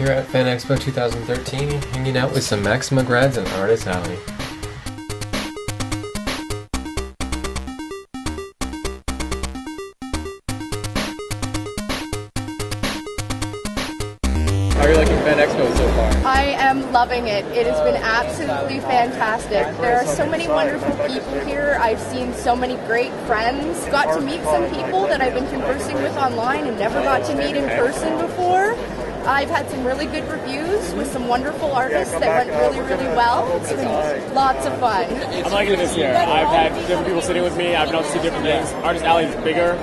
here at Fan Expo 2013, hanging out with some Max the Mutt grads and artist Alleyne. How are you liking Fan Expo so far? I am loving it. It has been absolutely fantastic. There are so many wonderful people here. I've seen so many great friends. Got to meet some people that I've been conversing with online and never got to meet in person before. I've had some really good reviews with some wonderful artists that went really, really well. It's been lots of fun. I'm liking it this year. I've had different people sitting with me. I've been able to see different things. Artist Alley is bigger,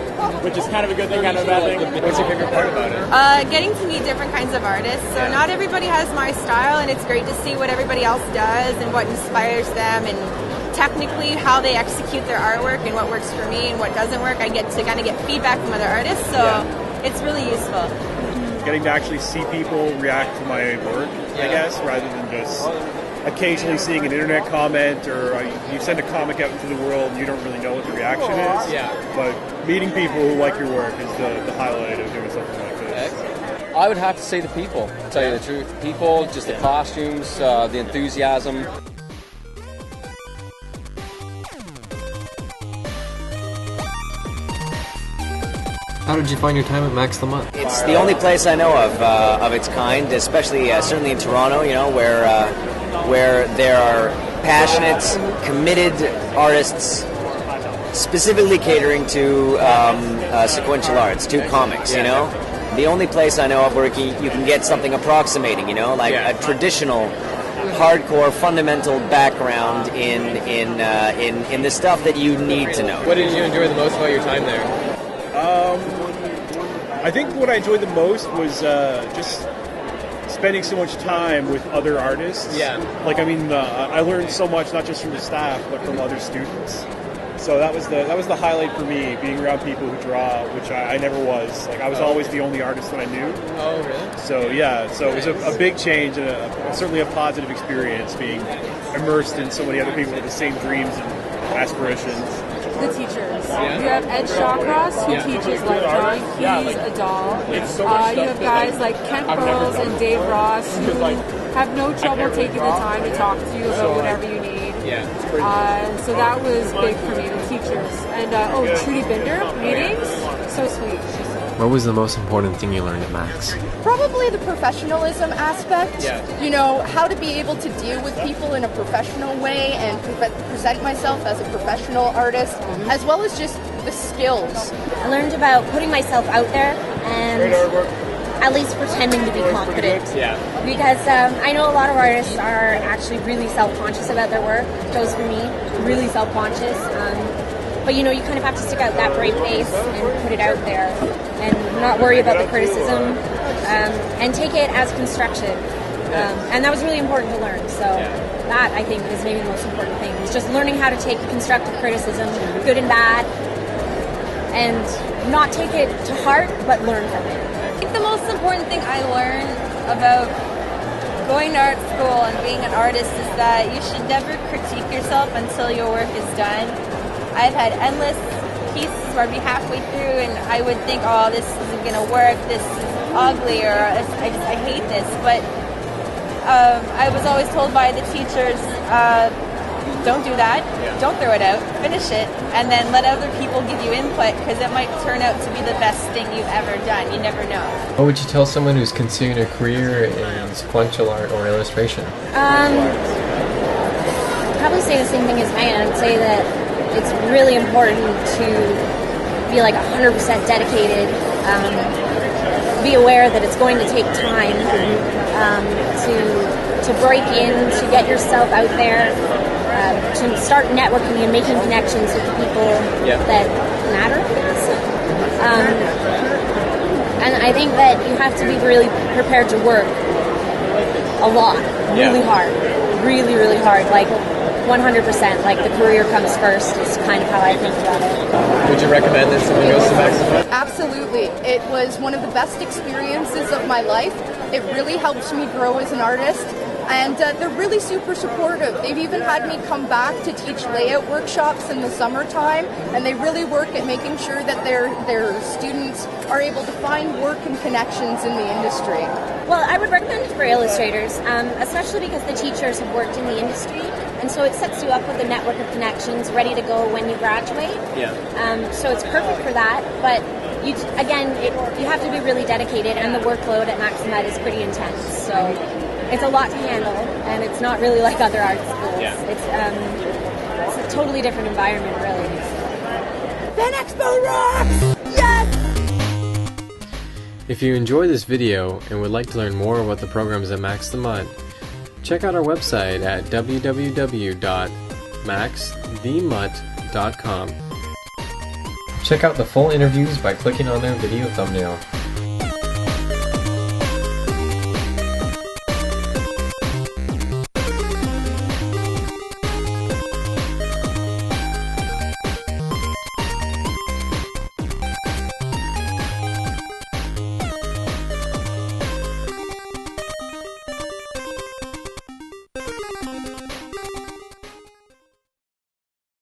which is kind of a good thing, kind of a bad thing. What's your favorite part about it? Getting to meet different kinds of artists. So not everybody has my style, and it's great to see what everybody else does and what inspires them, and technically how they execute their artwork and what works for me and what doesn't work. I get to kind of get feedback from other artists, so it's really useful. Getting to actually see people react to my work, I guess, rather than just occasionally seeing an internet comment, or you send a comic out into the world and you don't really know what the reaction is. But meeting people who like your work is the highlight of doing something like this. I would have to say the people, to tell you the truth. People, just the costumes, the enthusiasm. How did you find your time at Max the Mutt? It's the only place I know of its kind, especially certainly in Toronto, you know, where there are passionate, committed artists specifically catering to sequential arts, to comics, you know. The only place I know of where you can get something approximating, you know, like a traditional, hardcore, fundamental background in the stuff that you need to know. What did you enjoy the most about your time there? I think what I enjoyed the most was just spending so much time with other artists. Like, I mean, I learned so much, not just from the staff, but from other students. So that was the highlight for me, being around people who draw, which I never was. Like, I was always the only artist that I knew. Oh, really? So yeah, so it was a big change and certainly a positive experience, being immersed in so many other people with the same dreams and aspirations. The teachers. You have Ed Shawcross, who teaches light drawing. He's a doll. You have guys like Campbell and Dave Ross, who have no trouble taking the time to talk to you about whatever you need. So that was big for me, the teachers. And Trudy Binder, meetings, so sweet. What was the most important thing you learned at Max? Probably the professionalism aspect. You know, how to be able to deal with people in a professional way and present myself as a professional artist, as well as just the skills. I learned about putting myself out there and at least pretending to be confident. Because I know a lot of artists are actually really self-conscious about their work. Goes for me, really self-conscious. But you know, you kind of have to stick out that brave face and put it out there and not worry about the criticism and take it as construction. And that was really important to learn. So that, I think, is maybe the most important thing. Is just learning how to take constructive criticism, good and bad, and not take it to heart, but learn from it. I think the most important thing I learned about going to art school and being an artist is that you should never critique yourself until your work is done. I've had endless pieces where I'd be halfway through and I would think, oh, this isn't going to work, this is ugly, or I hate this. But I was always told by the teachers, don't do that, don't throw it out, finish it, and then let other people give you input, because it might turn out to be the best thing you've ever done. You never know. What would you tell someone who's considering a career in sequential art or illustration? Probably say the same thing as Meaghan. I'd say that it's really important to be like 100% dedicated, be aware that it's going to take time to break in, to get yourself out there, to start networking and making connections with the people that matter. And I think that you have to be really prepared to work a lot, really hard, really, really hard, like 100%, like the career comes first is kind of how I think about it. Would you recommend that someone goes to Max the Mutt? Absolutely. It was one of the best experiences of my life. It really helped me grow as an artist. and they're really super supportive. They've even had me come back to teach layout workshops in the summertime, and they really work at making sure that their students are able to find work and connections in the industry. Well, I would recommend it for illustrators, especially because the teachers have worked in the industry, and so it sets you up with a network of connections ready to go when you graduate. Yeah. So it's perfect for that, but you have to be really dedicated, and the workload at Max the Mutt is pretty intense. So it's a lot to handle, and it's not really like other art schools. Yeah. It's a totally different environment, really. Fan Expo rocks! Yes! If you enjoyed this video and would like to learn more about the programs at Max the Mutt, check out our website at www.maxthemutt.com. Check out the full interviews by clicking on their video thumbnail.